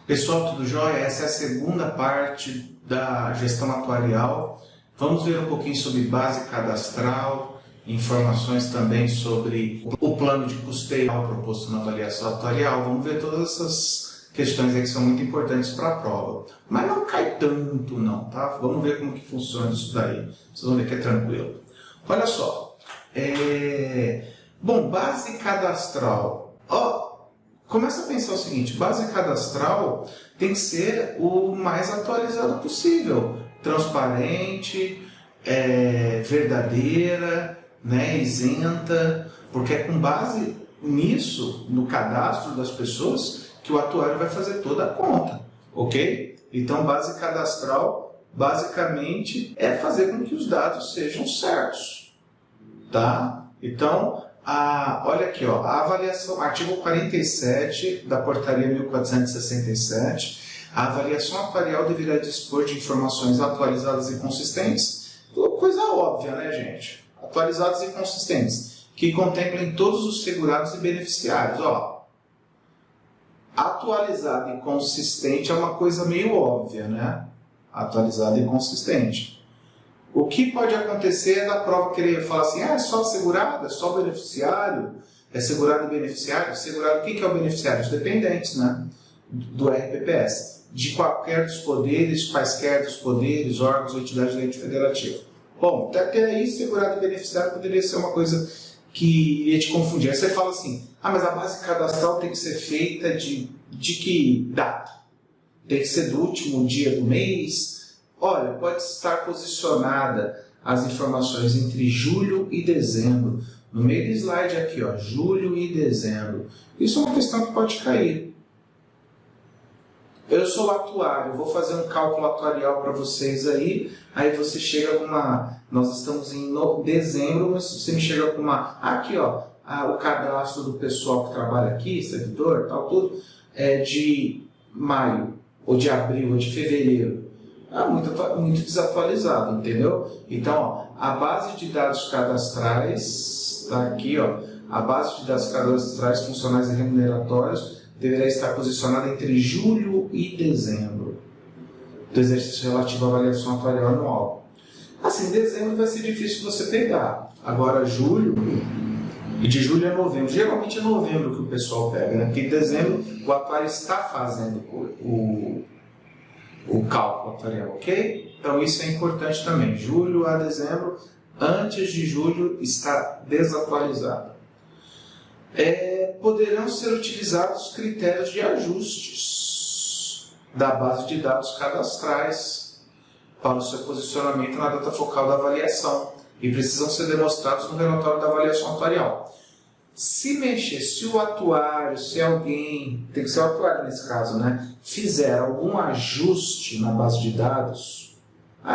Pessoal, tudo jóia? Essa é a segunda parte da gestão atuarial. Vamos ver um pouquinho sobre base cadastral, informações também sobre o plano de custeio proposto na avaliação atuarial. Vamos ver todas essas questões aí que são muito importantes para a prova. Mas não cai tanto não, tá? Vamos ver como que funciona isso daí. Vocês vão ver que é tranquilo. Olha só. Bom, base cadastral. Começa a pensar o seguinte, base cadastral tem que ser o mais atualizado possível, transparente, verdadeira, né, isenta, porque é com base nisso, no cadastro das pessoas, que o atuário vai fazer toda a conta, ok? Então, base cadastral, basicamente, é fazer com que os dados sejam certos, tá? Então, olha aqui, ó, a avaliação, artigo 47 da portaria 1467, a avaliação atuarial deverá dispor de informações atualizadas e consistentes, coisa óbvia, né, gente? Atualizadas e consistentes, que contemplem todos os segurados e beneficiários, ó. Atualizado e consistente é uma coisa meio óbvia, né? Atualizado e consistente. O que pode acontecer é da prova querer falar assim, é só segurado, é só beneficiário, é segurado e beneficiário. Segurado, o que é o beneficiário? Os dependentes, né? Do RPPS. De qualquer dos poderes, quaisquer dos poderes, órgãos ou entidades do ente federativo. Bom, até aí, segurado e beneficiário poderia ser uma coisa que iria te confundir. Aí você fala assim, mas a base cadastral tem que ser feita de que data? Tem que ser do último dia do mês? Olha, pode estar posicionada as informações entre julho e dezembro. No meio do slide aqui, ó, julho e dezembro. Isso é uma questão que pode cair. Eu sou atuário, vou fazer um cálculo atuarial para vocês aí você chega com uma... Nós estamos em dezembro, mas você me chega com uma... Aqui, ó, o cadastro do pessoal que trabalha aqui, servidor, tal, tudo, é de maio, ou de abril, ou de fevereiro. Muito desatualizado, entendeu? Então, ó, a base de dados cadastrais, está aqui, ó, a base de dados cadastrais funcionais e remuneratórios deverá estar posicionada entre julho e dezembro do exercício relativo à avaliação atuarial anual. Assim, dezembro vai ser difícil você pegar. Agora, julho, e de julho a novembro, geralmente é novembro que o pessoal pega, né? Porque em dezembro o atuário está fazendo o cálculo atuarial, ok? Então isso é importante também. Julho a dezembro, antes de julho, está desatualizado. Poderão ser utilizados critérios de ajustes da base de dados cadastrais para o seu posicionamento na data focal da avaliação e precisam ser demonstrados no relatório da avaliação atuarial. Se mexer, se o atuário, se alguém, tem que ser o atuário nesse caso, né, fizer algum ajuste na base de dados,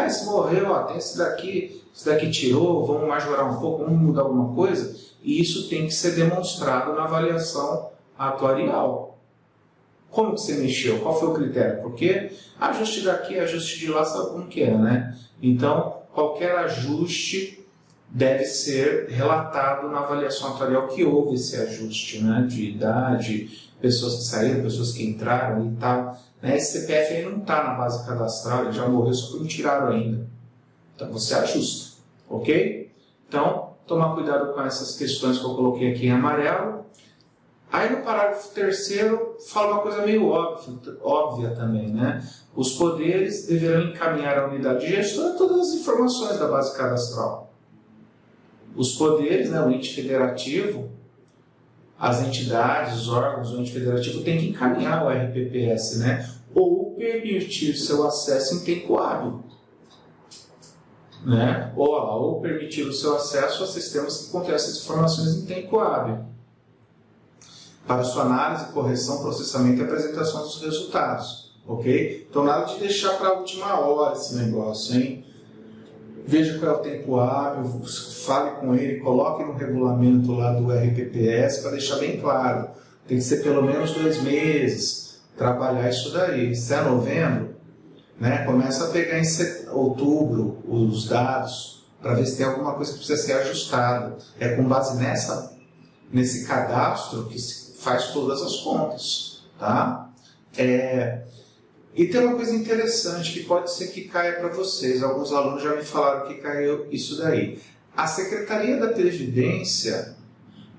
esse morreu, ó, tem esse daqui tirou, vamos majorar um pouco, vamos mudar alguma coisa, e isso tem que ser demonstrado na avaliação atuarial. Como que você mexeu? Qual foi o critério? Porque ajuste daqui, ajuste de lá, sabe como que é, né? Então, qualquer ajuste deve ser relatado na avaliação atuarial que houve esse ajuste, né, de idade, pessoas que saíram, pessoas que entraram e tal. Né? Esse CPF aí não está na base cadastral, ele já morreu, só que não tiraram ainda. Então você ajusta, ok? Então, tomar cuidado com essas questões que eu coloquei aqui em amarelo. Aí no parágrafo 3º fala uma coisa meio óbvia também, né? Os poderes deverão encaminhar à unidade de gestora todas as informações da base cadastral. Os poderes, né, o ente federativo, as entidades, os órgãos do ente federativo têm que encaminhar o RPPS, né, ou permitir seu acesso em tempo hábil. Né, ou permitir o seu acesso a sistemas que contêm essas informações em tempo hábil. Para sua análise, correção, processamento e apresentação dos resultados. Ok? Então, nada de deixar para a última hora esse negócio, hein? Veja qual é o tempo hábil, fale com ele, coloque no regulamento lá do RPPS para deixar bem claro. Tem que ser pelo menos 2 meses, trabalhar isso daí. Se é novembro, né, começa a pegar em outubro os dados para ver se tem alguma coisa que precisa ser ajustada. É com base nesse cadastro que se faz todas as contas, tá? E tem uma coisa interessante que pode ser que caia para vocês. Alguns alunos já me falaram que caiu isso daí. A Secretaria da Previdência,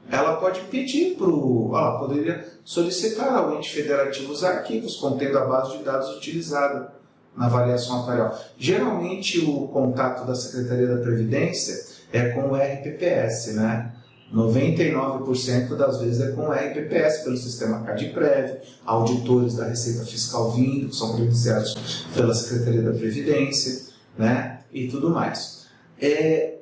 ela pode pedir ela poderia solicitar ao ente federativo os arquivos contendo a base de dados utilizada na avaliação atuarial. Geralmente o contato da Secretaria da Previdência é com o RPPS, né? 99% das vezes é com o RPPS, pelo sistema CADPREV, auditores da Receita Fiscal vindo, que são credenciados pela Secretaria da Previdência, né? E tudo mais.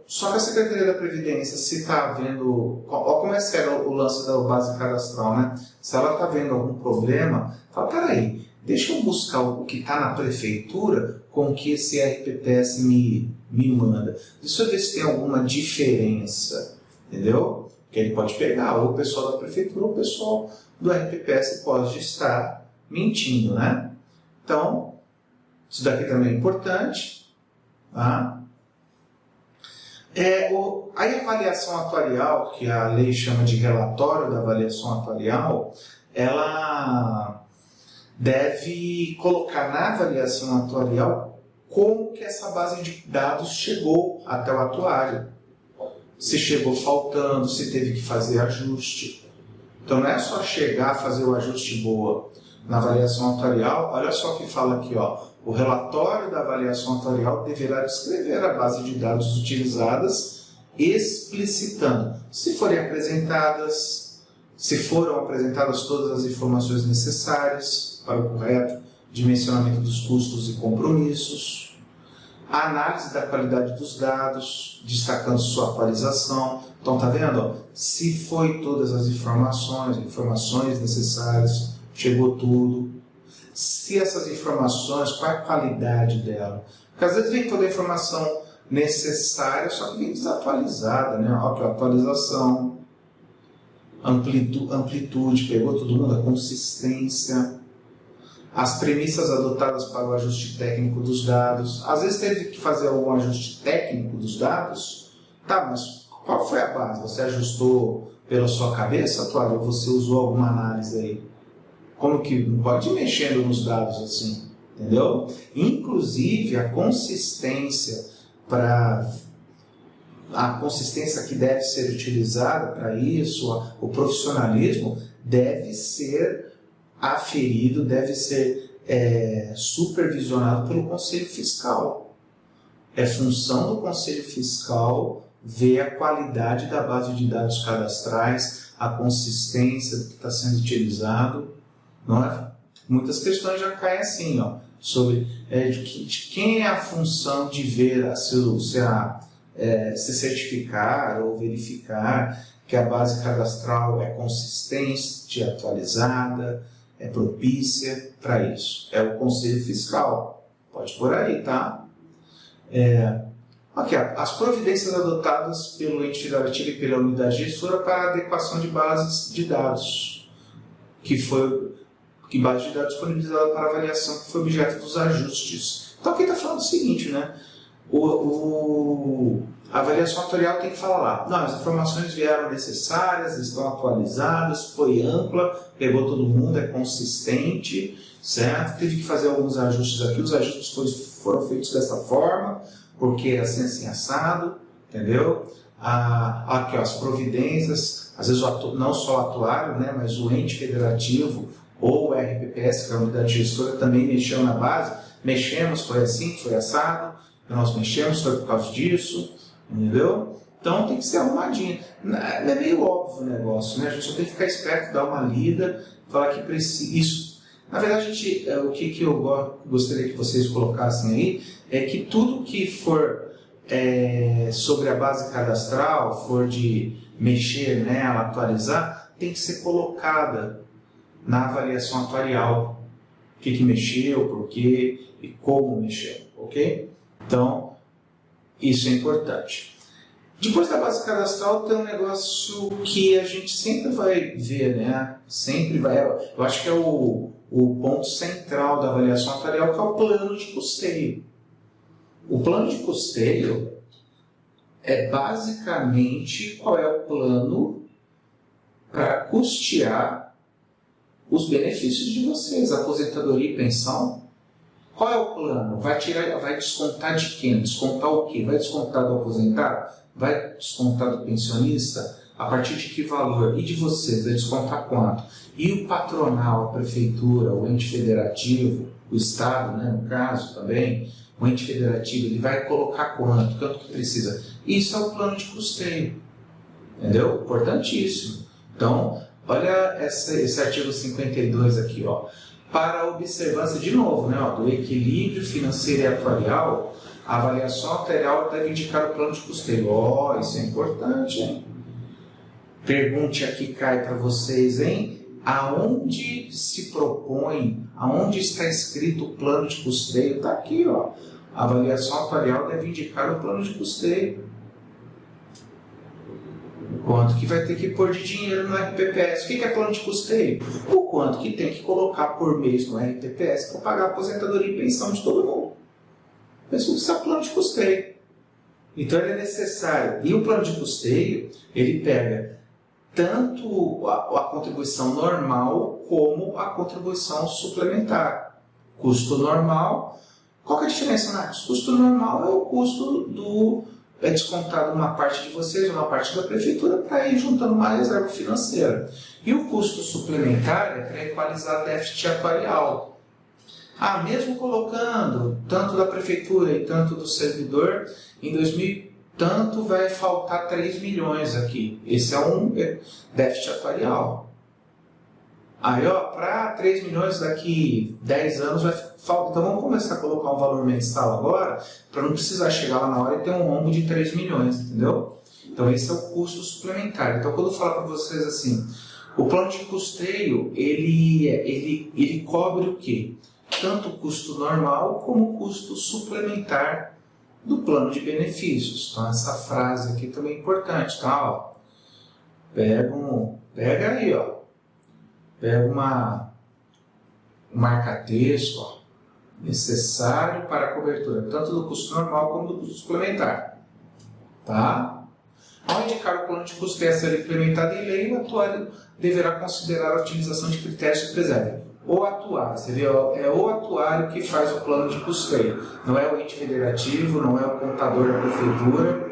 Só que a Secretaria da Previdência, se está vendo... Olha como é sério o lance da base cadastral, né? Se ela está vendo algum problema, fala, peraí, deixa eu buscar o que está na prefeitura com o que esse RPPS me manda. Deixa eu ver se tem alguma diferença, entendeu? Que ele pode pegar ou o pessoal da prefeitura ou o pessoal do RPPS pode estar mentindo, né? Então, isso daqui também é importante, tá? Aí a avaliação atuarial, que a lei chama de relatório da avaliação atuarial, ela deve colocar na avaliação atuarial como que essa base de dados chegou até o atuário. Se chegou faltando, se teve que fazer ajuste. Então não é só chegar a fazer o ajuste boa. Na avaliação atuarial, olha só o que fala aqui, ó. O relatório da avaliação atuarial deverá descrever a base de dados utilizadas, explicitando se foram apresentadas todas as informações necessárias para o correto dimensionamento dos custos e compromissos, a análise da qualidade dos dados, destacando sua atualização. Então, tá vendo? Se foi todas as informações necessárias, chegou tudo. Se essas informações, qual é a qualidade dela? Porque às vezes vem toda a informação necessária, só que vem desatualizada, né? Ó, que a atualização, amplitude, pegou todo mundo, a consistência, as premissas adotadas para o ajuste técnico dos dados. Às vezes teve que fazer algum ajuste técnico dos dados, tá, mas qual foi a base? Você ajustou pela sua cabeça, atual, ou você usou alguma análise aí? Como que não pode ir mexendo nos dados assim, entendeu? Inclusive a consistência que deve ser utilizada para isso, o profissionalismo deve ser aferido, deve ser supervisionado pelo Conselho Fiscal. É função do Conselho Fiscal ver a qualidade da base de dados cadastrais, a consistência do que está sendo utilizado. Não é? Muitas questões já caem assim, ó, sobre de quem é a função de ver se certificar ou verificar que a base cadastral é consistente, atualizada, é propícia para isso. É o Conselho Fiscal. Pode por aí, tá? Aqui, as providências adotadas pelo ente federativo e pela unidade gestora para a adequação de bases de dados, que base de dados disponibilizada para avaliação que foi objeto dos ajustes. Então aqui está falando o seguinte, né? A avaliação atuarial tem que falar lá, não, as informações vieram necessárias, estão atualizadas, foi ampla, pegou todo mundo, é consistente, certo? Teve que fazer alguns ajustes aqui, os ajustes foram feitos dessa forma, porque é assim assado, entendeu? Aqui, ó, as providências, às vezes não só o atuário, né, mas o ente federativo ou o RPPS, que é a unidade gestora, também mexeu na base. Mexemos, foi assim, foi assado, nós mexemos, foi por causa disso, entendeu? Então tem que ser arrumadinho. É meio óbvio o negócio, né? A gente só tem que ficar esperto, dar uma lida, falar que precisa. Isso. Na verdade, o que eu gostaria que vocês colocassem aí é que tudo que for sobre a base cadastral, for de mexer nela, atualizar, tem que ser colocada na avaliação atuarial. O que mexeu, por quê e como mexeu, ok? Então, isso é importante. Depois da base cadastral tem um negócio que a gente sempre vai ver, né? Sempre vai. Eu acho que é o ponto central da avaliação atuarial, que é o plano de custeio. O plano de custeio é basicamente qual é o plano para custear os benefícios de vocês, aposentadoria e pensão. Qual é o plano? Vai descontar de quem? Descontar o quê? Vai descontar do aposentado? Vai descontar do pensionista? A partir de que valor? E de vocês? Vai descontar quanto? E o patronal, a prefeitura, o ente federativo, o Estado, né, no caso também, o ente federativo, ele vai colocar quanto? Quanto que precisa? Isso é o plano de custeio. Entendeu? Importantíssimo. Então, olha esse artigo 52 aqui, ó. Para a observância, de novo, né, ó, do equilíbrio financeiro e atuarial, a avaliação atuarial deve indicar o plano de custeio. Ó, isso é importante, hein? Pergunte aqui, cai para vocês, hein? Aonde se propõe, aonde está escrito o plano de custeio? Está aqui, ó. A avaliação atuarial deve indicar o plano de custeio. Quanto que vai ter que pôr de dinheiro no RPPS? O que é plano de custeio? O quanto que tem que colocar por mês no RPPS para pagar a aposentadoria e pensão de todo mundo. Isso é plano de custeio. Então ele é necessário. E o plano de custeio, ele pega tanto a contribuição normal como a contribuição suplementar. Custo normal. Qual que é a diferença, Marcos? Custo normal é o custo é descontado uma parte de vocês, uma parte da prefeitura, para ir juntando uma reserva financeira. E o custo suplementar é para equalizar déficit atuarial. Mesmo colocando tanto da prefeitura e tanto do servidor, em 2000 tanto vai faltar 3 milhões aqui. Esse é um déficit atuarial. Aí, ó, para 3 milhões daqui 10 anos vai faltar. Então vamos começar a colocar um valor mensal agora, para não precisar chegar lá na hora e ter um rombo de 3 milhões, entendeu? Então esse é o custo suplementar. Então quando eu falar para vocês assim, o plano de custeio, ele cobre o quê? Tanto o custo normal como o custo suplementar do plano de benefícios. Então essa frase aqui também é importante, tá? Ó, pega aí, ó. Pega um marca-texto, ó, necessário para a cobertura tanto do custo normal como do custo suplementar. Tá? Ao indicar o plano de custeio a ser implementado em lei, o atuário deverá considerar a utilização de critérios que preservem o atuário. Você vê, ó, é o atuário que faz o plano de custeio. Não é o ente federativo, não é o contador da prefeitura.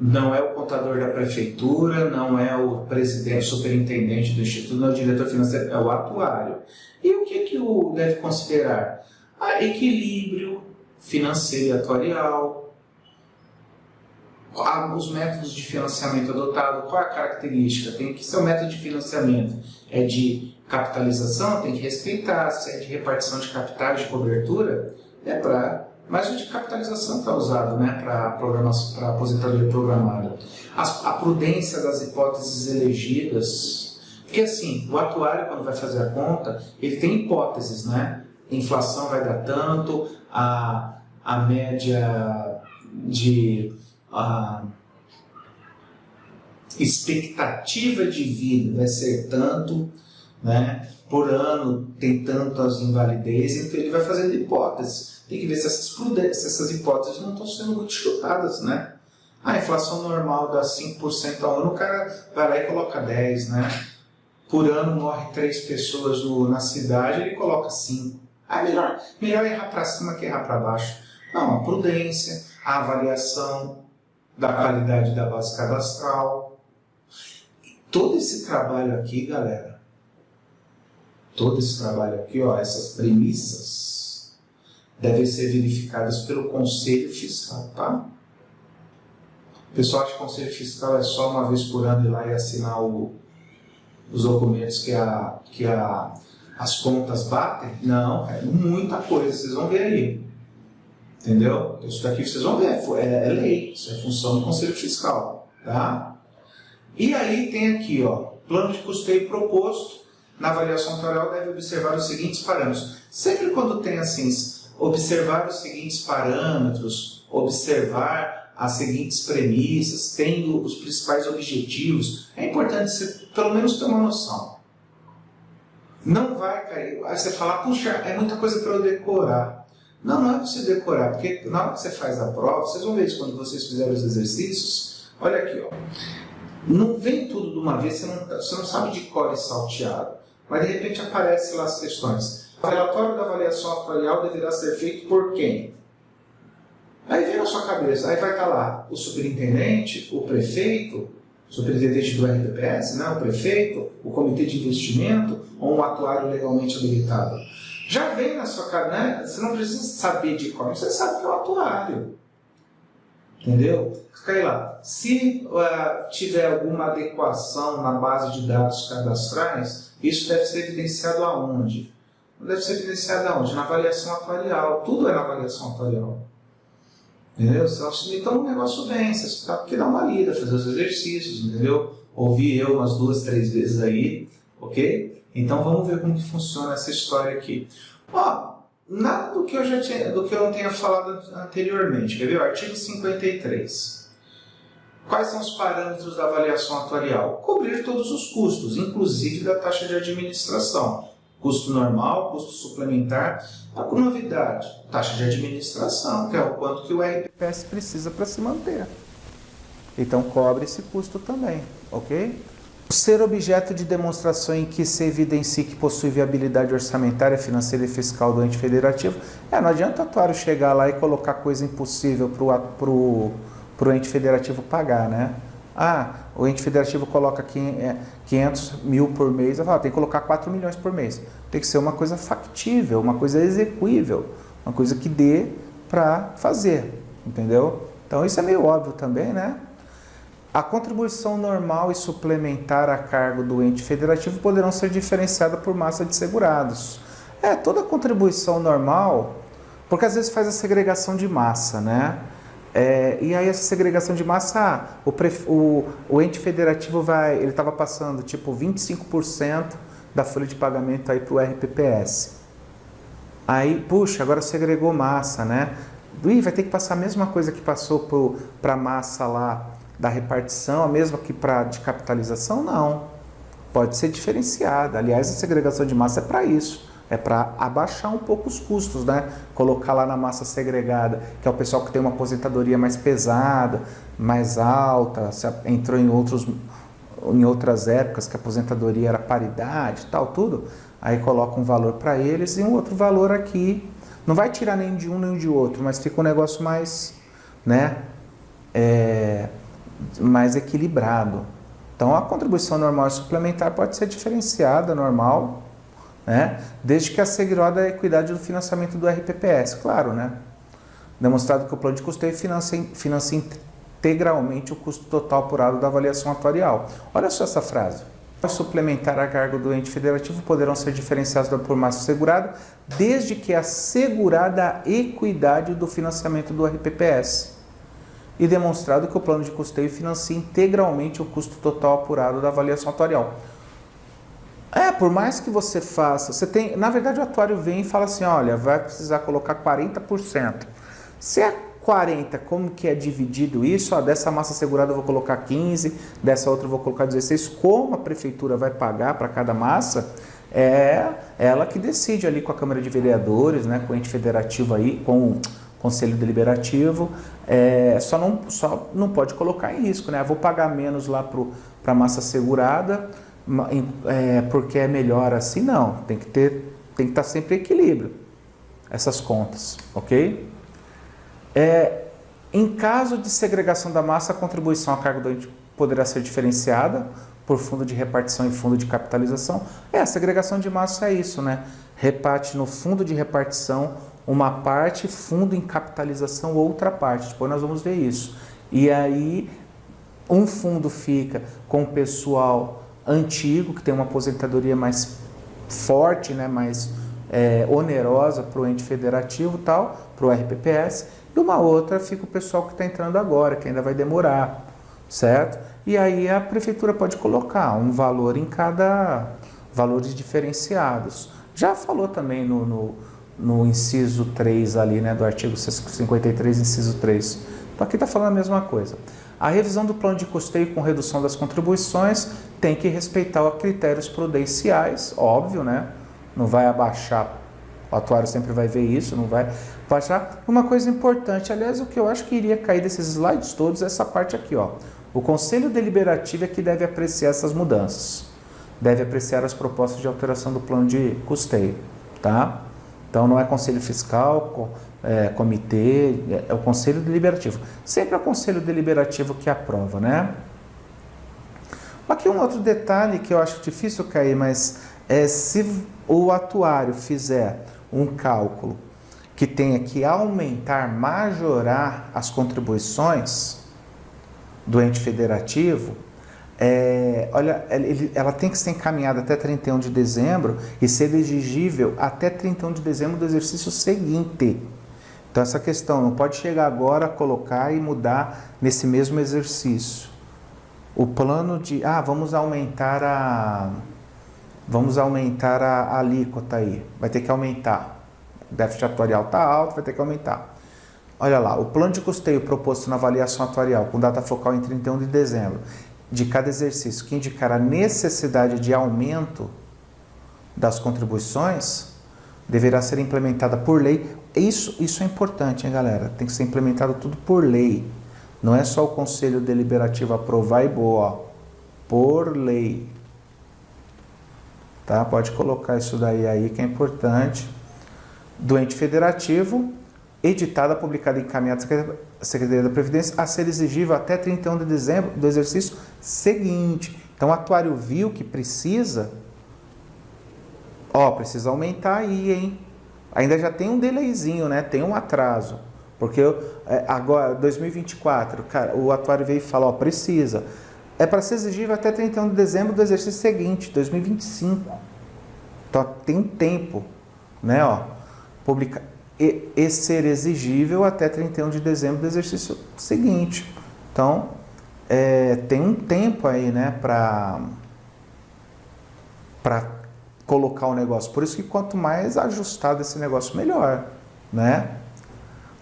Não é o contador da prefeitura, não é o presidente, superintendente do instituto, não é o diretor financeiro, é o atuário. E o que deve considerar? Equilíbrio financeiro e atuarial, os métodos de financiamento adotado, qual é a característica? Tem que ser o método de financiamento. É de capitalização, tem que respeitar. Se é de repartição de capitais, de cobertura, mas o de capitalização está usado, né, para aposentadoria programada. A prudência das hipóteses elegidas. Porque assim, o atuário, quando vai fazer a conta, ele tem hipóteses, né? A inflação vai dar tanto, a média de expectativa de vida vai ser tanto, né? Por ano tem tantas invalidez, então ele vai fazendo hipóteses. Tem que ver se essas hipóteses não estão sendo muito chutadas, né? A inflação normal dá 5% ao ano, o cara vai lá e coloca 10%, né? Por ano morre 3 pessoas na cidade, ele coloca 5%. Melhor errar para cima que errar para baixo. Não, a prudência, a avaliação da qualidade da base cadastral. Todo esse trabalho aqui, galera, ó, essas premissas, devem ser verificadas pelo Conselho Fiscal, tá? O pessoal acha que o Conselho Fiscal é só uma vez por ano ir lá e assinar os documentos que as contas batem? Não, é muita coisa, vocês vão ver aí. Entendeu? Isso daqui vocês vão ver, é lei, isso é função do Conselho Fiscal, tá? E aí tem aqui, ó, plano de custeio proposto, na avaliação atuarial deve observar os seguintes parâmetros. Sempre quando tem assim, observar os seguintes parâmetros, observar as seguintes premissas, tendo os principais objetivos, é importante você pelo menos ter uma noção. Não vai cair. Aí você fala, puxa, é muita coisa para eu decorar. Não, não é para você decorar, porque na hora que você faz a prova, vocês vão ver isso quando vocês fizerem os exercícios. Olha aqui, ó. Não vem tudo de uma vez, você não sabe de cor e salteado, mas de repente aparecem lá as questões. O relatório da avaliação atuarial deverá ser feito por quem? Aí vem na sua cabeça, aí vai estar lá o superintendente, o prefeito, o superintendente do RPPS, né, o prefeito, o comitê de investimento ou um atuário legalmente habilitado. Já vem na sua cara, né? Você não precisa saber de cor, você sabe que é o atuário. Entendeu? Fica aí lá. Se tiver alguma adequação na base de dados cadastrais, isso deve ser evidenciado aonde? Deve ser evidenciado aonde? Na avaliação atuarial. Tudo é na avaliação atuarial. Entendeu? Então o negócio vem, você tem que dar uma lida, fazer os exercícios, entendeu? Ouvir eu umas 2, 3 vezes aí, ok? Então vamos ver como que funciona essa história aqui. Ó, nada do que eu não tenha falado anteriormente. Quer ver? O artigo 53. Quais são os parâmetros da avaliação atuarial? Cobrir todos os custos, inclusive da taxa de administração. Custo normal, custo suplementar. A novidade, taxa de administração, que é o quanto que o RPPS precisa para se manter. Então cobre esse custo também, ok? Ser objeto de demonstração em que se evidencie que possui viabilidade orçamentária, financeira e fiscal do ente federativo. Não adianta o atuário chegar lá e colocar coisa impossível para o ente federativo pagar, né? O ente federativo coloca 500 mil por mês, eu falo, tem que colocar 4 milhões por mês. Tem que ser uma coisa factível, uma coisa execuível, uma coisa que dê para fazer, entendeu? Então isso é meio óbvio também, né? A contribuição normal e suplementar a cargo do ente federativo poderão ser diferenciadas por massa de segurados. Toda contribuição normal, porque às vezes faz a segregação de massa, né? E aí essa segregação de massa, o ente federativo ele estava passando tipo 25% da folha de pagamento aí para o RPPS. Aí, puxa, agora segregou massa, né? Vai ter que passar a mesma coisa que passou para a massa lá da repartição, a mesma que para de capitalização? Não. Pode ser diferenciada. Aliás, a segregação de massa é para isso. É para abaixar um pouco os custos, né? Colocar lá na massa segregada, que é o pessoal que tem uma aposentadoria mais pesada, mais alta, entrou em outras épocas que a aposentadoria era paridade e tal, tudo. Aí coloca um valor para eles e um outro valor aqui. Não vai tirar nem de um nem de outro, mas fica um negócio mais, né? Mais equilibrado. Então a contribuição normal e suplementar pode ser diferenciada, normal, né? Desde que assegurada a equidade do financiamento do RPPS, claro, né? Demonstrado que o plano de custeio financia integralmente o custo total apurado da avaliação atuarial. Olha só essa frase. Suplementar a cargo do ente federativo poderão ser diferenciados por massa segurada, desde que assegurada a equidade do financiamento do RPPS e demonstrado que o plano de custeio financia integralmente o custo total apurado da avaliação atuarial. Por mais que você faça, na verdade o atuário vem e fala assim, olha, vai precisar colocar 40%. Se é 40%, como que é dividido isso? Dessa massa segurada eu vou colocar 15%, dessa outra eu vou colocar 16%. Como a prefeitura vai pagar para cada massa, é ela que decide ali com a Câmara de Vereadores, né, com o ente federativo aí, com o Conselho Deliberativo, só não pode colocar em risco, né? Vou pagar menos lá para a massa segurada, porque é melhor assim, não. Tem que estar sempre em equilíbrio essas contas, ok? Em caso de segregação da massa, a contribuição a cargo do ente poderá ser diferenciada por fundo de repartição e fundo de capitalização. A segregação de massa é isso, né? Reparte no fundo de repartição uma parte, fundo em capitalização outra parte. Depois nós vamos ver isso. E aí um fundo fica com o pessoal antigo, que tem uma aposentadoria mais forte, né, mais onerosa para o ente federativo, tal, para o RPPS, e uma outra fica o pessoal que está entrando agora, que ainda vai demorar, certo? E aí a prefeitura pode colocar um valor em cada, valores diferenciados. Já falou também no inciso 3 ali, né, do artigo 53, inciso 3. Então aqui está falando a mesma coisa. A revisão do plano de custeio com redução das contribuições tem que respeitar os critérios prudenciais, óbvio, né? não vai abaixar. O atuário sempre vai ver isso, não vai baixar. Uma coisa importante, aliás, o que eu acho que iria cair desses slides todos é essa parte aqui, ó. O Conselho Deliberativo é que deve apreciar essas mudanças. Deve apreciar as propostas de alteração do plano de custeio, tá? Então não é Conselho Fiscal, Comitê, é o Conselho Deliberativo. Sempre é o Conselho Deliberativo que aprova, né? Aqui um outro detalhe que eu acho difícil cair, mas se o atuário fizer um cálculo que tenha que aumentar, majorar as contribuições do ente federativo, ela tem que ser encaminhada até 31 de dezembro e ser exigível até 31 de dezembro do exercício seguinte. Então essa questão não pode chegar agora, colocar e mudar nesse mesmo exercício. O plano de, vamos aumentar a alíquota aí, vai ter que aumentar. O déficit atuarial está alto, vai ter que aumentar. Olha lá, o plano de custeio proposto na avaliação atuarial com data focal em 31 de dezembro de cada exercício que indicar a necessidade de aumento das contribuições deverá ser implementada por lei. Isso é importante, hein, galera? Tem que ser implementado tudo por lei. Não é só o Conselho Deliberativo aprovar e boa, por lei. Tá? Pode colocar isso daí aí que é importante. Do ente federativo, editada, publicada e encaminhada à Secretaria da Previdência, a ser exigível até 31 de dezembro do exercício seguinte. Então, o atuário viu que precisa precisa aumentar aí, hein? Ainda já tem um delayzinho, né? Tem um atraso. Porque agora, 2024, cara, o atuário veio e falou, precisa. É para ser exigível até 31 de dezembro do exercício seguinte, 2025. Então, tem um tempo, né? Publicar e ser exigível até 31 de dezembro do exercício seguinte. Então, tem um tempo aí, né, para colocar o negócio. Por isso que quanto mais ajustado esse negócio, melhor, né?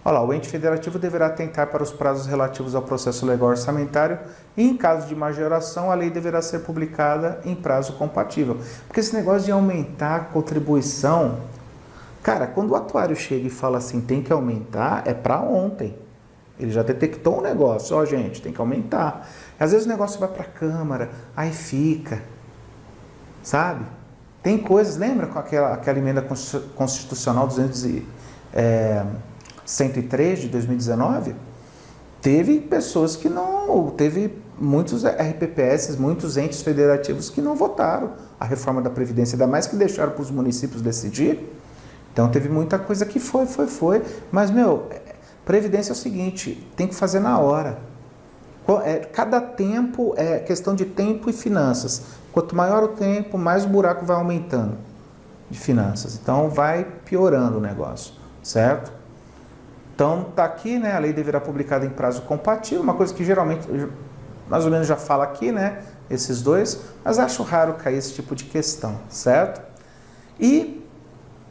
Olha lá, o ente federativo deverá atentar para os prazos relativos ao processo legal orçamentário e, em caso de majoração, a lei deverá ser publicada em prazo compatível. Porque esse negócio de aumentar a contribuição, cara, quando o atuário chega e fala assim, tem que aumentar, é para ontem. Ele já detectou o negócio, gente, tem que aumentar. Às vezes o negócio vai para a Câmara, aí fica, sabe? Tem coisas, lembra com aquela emenda constitucional 103 de 2019? Teve pessoas que não, teve muitos RPPS, muitos entes federativos que não votaram a reforma da Previdência, ainda mais que deixaram para os municípios decidir. Então teve muita coisa que foi, mas Previdência é o seguinte, tem que fazer na hora. Cada tempo é questão de tempo e finanças. Quanto maior o tempo, mais o buraco vai aumentando de finanças. Então vai piorando o negócio, certo? Então tá aqui, né? A lei deverá publicada em prazo compatível, uma coisa que geralmente, mais ou menos já fala aqui, né? Esses dois, mas acho raro cair esse tipo de questão, certo? E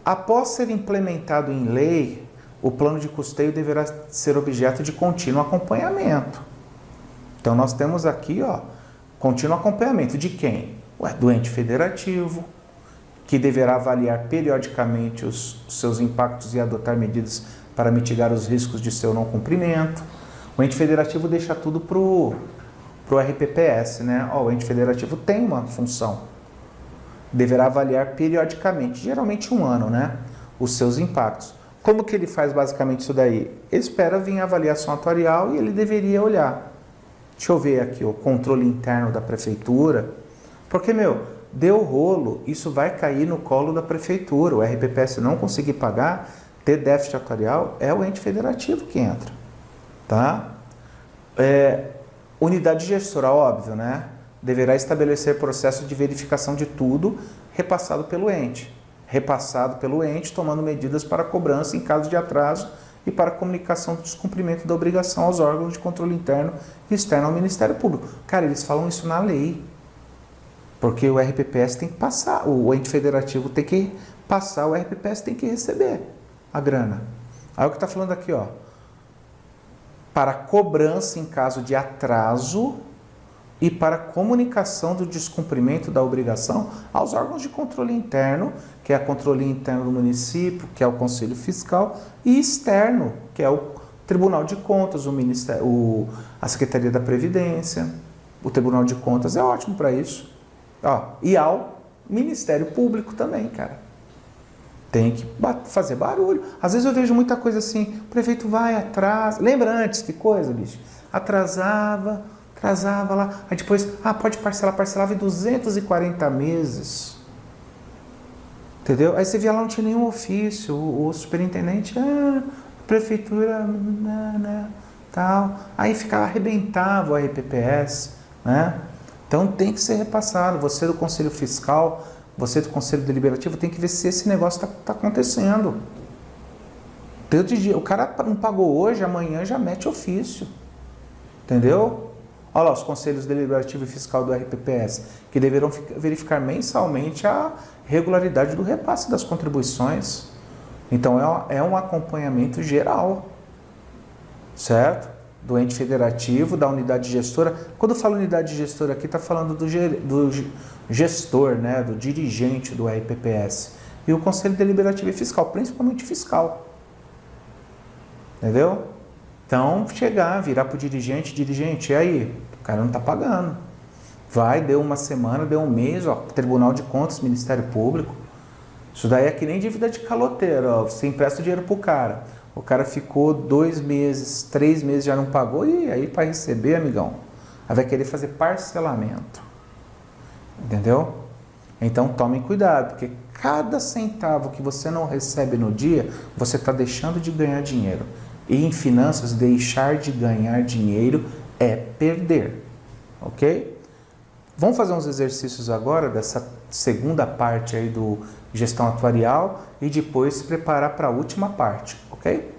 após ser implementado em lei, o plano de custeio deverá ser objeto de contínuo acompanhamento. Então nós temos aqui, contínuo acompanhamento de quem? Do ente federativo, que deverá avaliar periodicamente os seus impactos e adotar medidas para mitigar os riscos de seu não cumprimento. O ente federativo deixa tudo para o RPPS, né? O ente federativo tem uma função. Deverá avaliar periodicamente, geralmente um ano, né? Os seus impactos. Como que ele faz basicamente isso daí? Ele espera vir a avaliação atuarial e ele deveria olhar. Deixa eu ver aqui o controle interno da prefeitura. Porque, deu rolo, isso vai cair no colo da prefeitura. O RPPS não conseguir pagar, ter déficit atuarial, é o ente federativo que entra. Tá? Unidade gestora, óbvio, né? Deverá estabelecer processo de verificação de tudo repassado pelo ente. Tomando medidas para cobrança em caso de atraso e para comunicação do descumprimento da obrigação aos órgãos de controle interno e externo ao Ministério Público. Cara, eles falam isso na lei. Porque o RPPS tem que passar, o ente federativo tem que passar, o RPPS tem que receber a grana. Aí o que está falando aqui, para cobrança em caso de atraso e para comunicação do descumprimento da obrigação aos órgãos de controle interno, que é a controle interno do município, que é o Conselho Fiscal, e externo, que é o Tribunal de Contas, a Secretaria da Previdência. O Tribunal de Contas é ótimo para isso. E ao Ministério Público também, cara. Tem que fazer barulho. Às vezes eu vejo muita coisa assim, o prefeito vai atrás. Lembra antes que coisa, bicho? Atrasava lá. Aí depois, pode parcelar, parcelava em 240 meses. Entendeu? Aí você via lá, não tinha nenhum ofício. O superintendente, prefeitura, tal. Aí arrebentava o RPPS, né? Então tem que ser repassado. Você do Conselho Fiscal, você do Conselho Deliberativo tem que ver se esse negócio está acontecendo. O cara não pagou hoje, amanhã já mete ofício. Entendeu? Olha lá, os Conselhos Deliberativo e Fiscal do RPPS, que deverão verificar mensalmente a regularidade do repasse das contribuições. Então é um acompanhamento geral, certo? Do ente federativo, da unidade gestora. Quando eu falo unidade gestora aqui, está falando do gestor, né? Do dirigente do RPPS. E o Conselho Deliberativo e Fiscal, principalmente fiscal. Entendeu? Então, virar para o dirigente, e aí? O cara não está pagando. Deu uma semana, deu um mês, Tribunal de Contas, Ministério Público. Isso daí é que nem dívida de caloteiro, você empresta o dinheiro para o cara ficou 2 meses, 3 meses, já não pagou, e aí para receber, amigão, aí vai querer fazer parcelamento. Entendeu? Então tomem cuidado, porque cada centavo que você não recebe no dia, você está deixando de ganhar dinheiro. E em finanças, deixar de ganhar dinheiro é perder. Ok? Vamos fazer uns exercícios agora dessa segunda parte aí do gestão atuarial e depois se preparar para a última parte, ok?